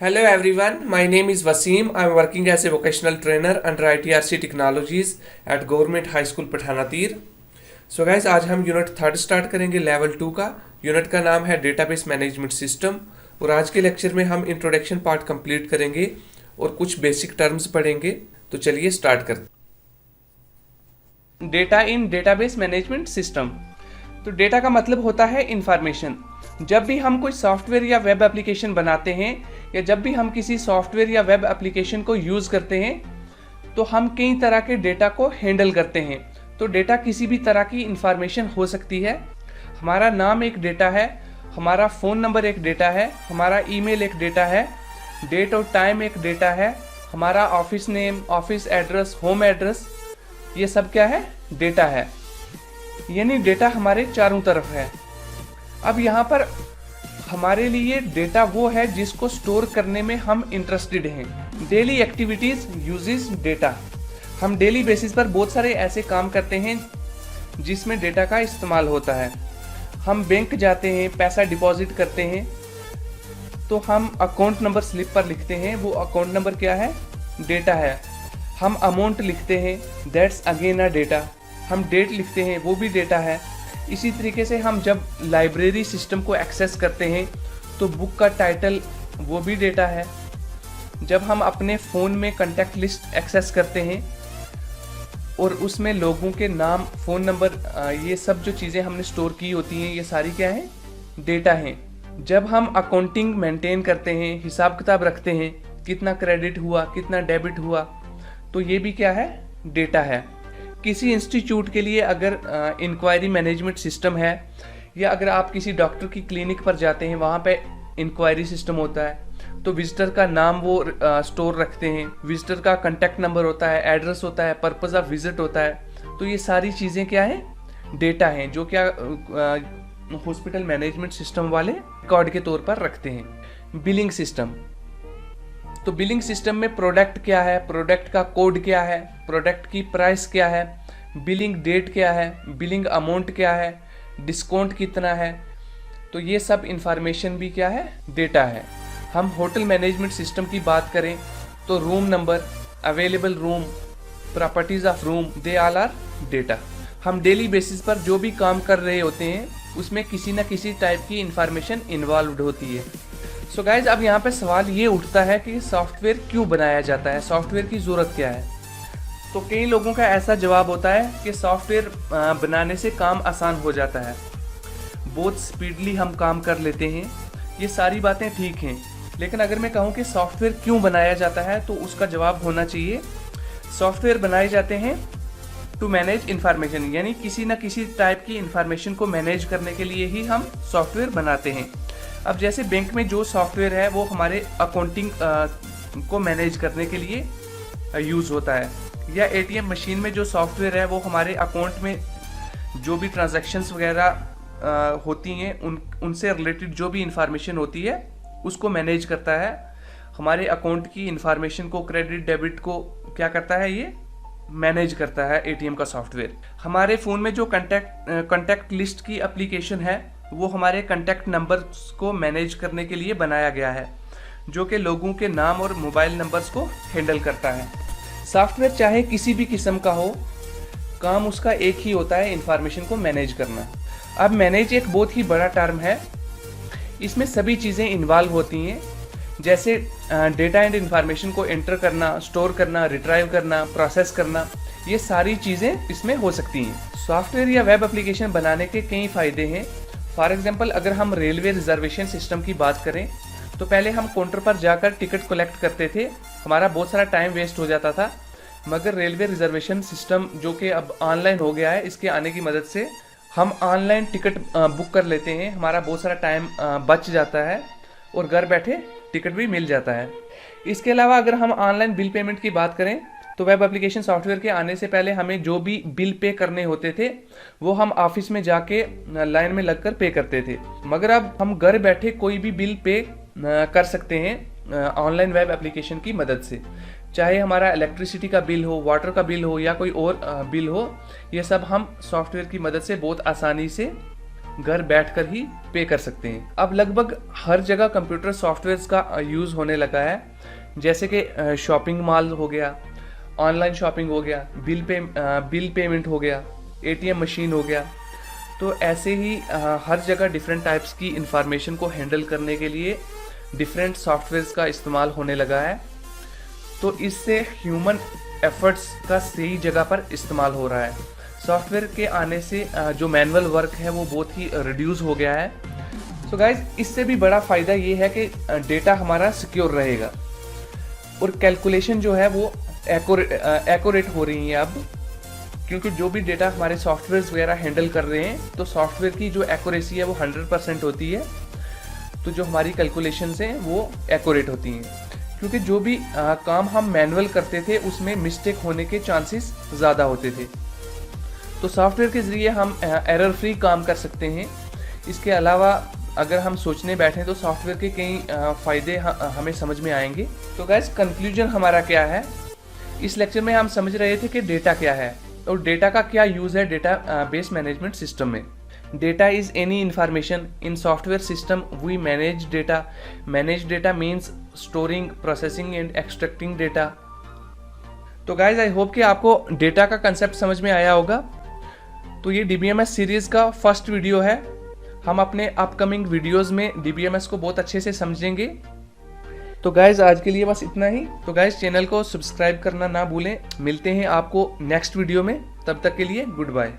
Hello everyone, my name is Wasim. I am working as a vocational trainer under ITRC Technologies at Government High School Pathanatir. So guys, आज हम unit third start करेंगे level 2 का। Unit का नाम है database management system और आज के लेक्चर में हम इंट्रोडक्शन पार्ट कंप्लीट करेंगे और कुछ बेसिक टर्म्स पढ़ेंगे। तो चलिए स्टार्ट करते हैं। डेटा इन डेटाबेस मैनेजमेंट सिस्टम। तो डेटा का मतलब होता है इंफॉर्मेशन। जब भी हम कोई सॉफ्टवेयर या वेब एप्लीकेशन बनाते हैं या जब भी हम किसी सॉफ्टवेयर या वेब एप्लीकेशन को यूज़ करते हैं तो हम कई तरह के डेटा को हैंडल करते हैं। तो डेटा किसी भी तरह की इंफॉर्मेशन हो सकती है। हमारा नाम एक डेटा है, हमारा फ़ोन नंबर एक डेटा है, हमारा ईमेल एक डेटा है, डेट और टाइम एक डेटा है, हमारा office name, office address, home address, ये सब क्या है? डेटा है। यानी डेटा हमारे चारों तरफ है। अब यहाँ पर हमारे लिए डेटा वो है जिसको स्टोर करने में हम इंटरेस्टेड हैं। Daily activities uses data. हम डेली बेसिस पर बहुत सारे ऐसे काम करते हैं जिसमें डेटा का इस्तेमाल होता है। हम बैंक जाते हैं, पैसा डिपॉजिट करते हैं तो हम अकाउंट नंबर स्लिप पर लिखते हैं, वो अकाउंट नंबर क्या है? डेटा है। हम अमाउंट लिखते हैं, दैट्स अगेन अ डेटा। हम डेट लिखते हैं, वो भी डेटा है। इसी तरीके से हम जब लाइब्रेरी सिस्टम को एक्सेस करते हैं तो बुक का टाइटल वो भी डेटा है। जब हम अपने फ़ोन में कॉन्टैक्ट लिस्ट एक्सेस करते हैं और उसमें लोगों के नाम, फ़ोन नंबर, ये सब जो चीज़ें हमने स्टोर की होती हैं, ये सारी क्या है? डेटा हैं। जब हम अकाउंटिंग मेंटेन करते हैं, हिसाब किताब रखते हैं, कितना क्रेडिट हुआ, कितना डेबिट हुआ, तो ये भी क्या है? डेटा है। किसी इंस्टीट्यूट के लिए अगर इंक्वायरी मैनेजमेंट सिस्टम है या अगर आप किसी डॉक्टर की क्लिनिक पर जाते हैं, वहाँ पे इंक्वायरी सिस्टम होता है तो विजिटर का नाम वो स्टोर रखते हैं, विजिटर का कांटेक्ट नंबर होता है, एड्रेस होता है, पर्पस ऑफ विजिट होता है। तो ये सारी चीज़ें क्या हैं? डेटा हैं, जो क्या हॉस्पिटल मैनेजमेंट सिस्टम वाले रिकॉर्ड के तौर पर रखते हैं। Billing system. तो बिलिंग सिस्टम में प्रोडक्ट क्या है, प्रोडक्ट का कोड क्या है, प्रोडक्ट की प्राइस क्या है, बिलिंग डेट क्या है, बिलिंग अमाउंट क्या है, डिस्काउंट कितना है, तो ये सब इंफॉर्मेशन भी क्या है? डेटा है। हम होटल मैनेजमेंट सिस्टम की बात करें तो room number, available room, properties of room, they all are data. हम डेली बेसिस पर जो भी काम कर रहे होते हैं उसमें किसी न किसी टाइप की इंफॉर्मेशन इन्वॉल्व होती है। सो गाइज, अब यहाँ पे सवाल ये उठता है कि सॉफ्टवेयर क्यों बनाया जाता है, सॉफ्टवेयर की ज़रूरत क्या है? तो कई लोगों का ऐसा जवाब होता है कि सॉफ्टवेयर बनाने से काम आसान हो जाता है, बहुत स्पीडली हम काम कर लेते हैं। ये सारी बातें ठीक हैं, लेकिन अगर मैं कहूँ कि सॉफ्टवेयर क्यों बनाया जाता है तो उसका जवाब होना चाहिए सॉफ्टवेयर बनाए जाते हैं टू मैनेज इंफॉर्मेशन, यानी किसी न किसी टाइप की इंफॉर्मेशन को मैनेज करने के लिए ही हम सॉफ्टवेयर बनाते हैं। अब जैसे बैंक में जो सॉफ्टवेयर है वो हमारे अकाउंटिंग को मैनेज करने के लिए यूज़ होता है, या एटीएम मशीन में जो सॉफ्टवेयर है वो हमारे अकाउंट में जो भी ट्रांजैक्शंस वगैरह होती हैं उनसे रिलेटेड जो भी इंफॉर्मेशन होती है उसको मैनेज करता है। हमारे अकाउंट की इंफॉर्मेशन को, क्रेडिट डेबिट को क्या करता है? ये मैनेज करता है एटीएम का सॉफ्टवेयर। हमारे फ़ोन में जो कॉन्टैक्ट लिस्ट की एप्लीकेशन है वो हमारे कॉन्टैक्ट नंबर्स को मैनेज करने के लिए बनाया गया है, जो कि लोगों के नाम और मोबाइल नंबर्स को हैंडल करता है। सॉफ्टवेयर चाहे किसी भी किस्म का हो, काम उसका एक ही होता है, इंफॉर्मेशन को मैनेज करना। अब मैनेज एक बहुत ही बड़ा टर्म है, इसमें सभी चीज़ें इन्वॉल्व होती हैं, जैसे डेटा एंड इंफॉर्मेशन को एंटर करना, स्टोर करना, रिट्राइव करना, प्रोसेस करना, ये सारी चीज़ें इसमें हो सकती हैं। सॉफ्टवेयर या वेब एप्लीकेशन बनाने के कई फ़ायदे हैं। फॉर एग्जांपल, अगर हम रेलवे रिजर्वेशन सिस्टम की बात करें तो पहले हम काउंटर पर जाकर टिकट कलेक्ट करते थे, हमारा बहुत सारा टाइम वेस्ट हो जाता था। मगर रेलवे रिजर्वेशन सिस्टम जो कि अब ऑनलाइन हो गया है, इसके आने की मदद से हम ऑनलाइन टिकट बुक कर लेते हैं, हमारा बहुत सारा टाइम बच जाता है और घर बैठे टिकट भी मिल जाता है। इसके अलावा अगर हम ऑनलाइन बिल पेमेंट की बात करें तो वेब एप्लीकेशन सॉफ्टवेयर के आने से पहले हमें जो भी बिल पे करने होते थे वो हम ऑफिस में जाके लाइन में लगकर पे करते थे, मगर अब हम घर बैठे कोई भी बिल पे कर सकते हैं ऑनलाइन वेब एप्लीकेशन की मदद से। चाहे हमारा इलेक्ट्रिसिटी का बिल हो, वाटर का बिल हो या कोई और बिल हो, ये सब हम सॉफ्टवेयर की मदद से बहुत आसानी से घर बैठकर ही पे कर सकते हैं। अब लगभग हर जगह कंप्यूटर सॉफ्टवेयर्स का यूज़ होने लगा है, जैसे कि शॉपिंग मॉल हो गया, ऑनलाइन शॉपिंग हो गया, बिल पेमेंट हो गया, एटीएम मशीन हो गया। तो ऐसे ही हर जगह डिफरेंट टाइप्स की इंफॉर्मेशन को हैंडल करने के लिए डिफरेंट सॉफ्टवेयर्स का इस्तेमाल होने लगा है। तो इससे ह्यूमन एफर्ट्स का सही जगह पर इस्तेमाल हो रहा है। सॉफ्टवेयर के आने से जो मैनुअल वर्क है वो बहुत ही रिड्यूस हो गया है। सो गाइज, इससे भी बड़ा फ़ायदा ये है कि डेटा हमारा सिक्योर रहेगा और कैलकुलेशन जो है वो एक्यूरेट हो रही है अब, क्योंकि जो भी डेटा हमारे सॉफ्टवेयर वगैरह हैंडल कर रहे हैं तो सॉफ्टवेयर की जो एक्यूरेसी है वो 100% होती है। तो जो हमारी कैलकुलेशंस हैं वो एक्यूरेट होती हैं, क्योंकि जो भी काम हम मैनुअल करते थे उसमें मिस्टेक होने के चांसेस ज़्यादा होते थे। तो सॉफ्टवेयर के ज़रिए हम एरर फ्री काम कर सकते हैं। इसके अलावा अगर हम सोचने बैठें तो सॉफ्टवेयर के कई फ़ायदे हमें समझ में आएंगे। तो गाइस, कंक्लूजन हमारा क्या है? इस लेक्चर में हम समझ रहे थे कि डेटा क्या है और डेटा का क्या यूज़ है डेटा बेस मैनेजमेंट सिस्टम में। Data is any information in software system we manage data. Manage data means storing, processing and extracting data. तो गाइज, आई होप कि आपको डेटा का कंसेप्ट समझ में आया होगा। तो ये DBMS सीरीज़ का फर्स्ट वीडियो है। हम अपने अपकमिंग वीडियोस में DBMS को बहुत अच्छे से समझेंगे। तो गाइज, आज के लिए बस इतना ही। तो गाइज, चैनल को सब्सक्राइब करना ना भूलें। मिलते हैं आपको नेक्स्ट वीडियो में, तब तक के लिए गुड बाय।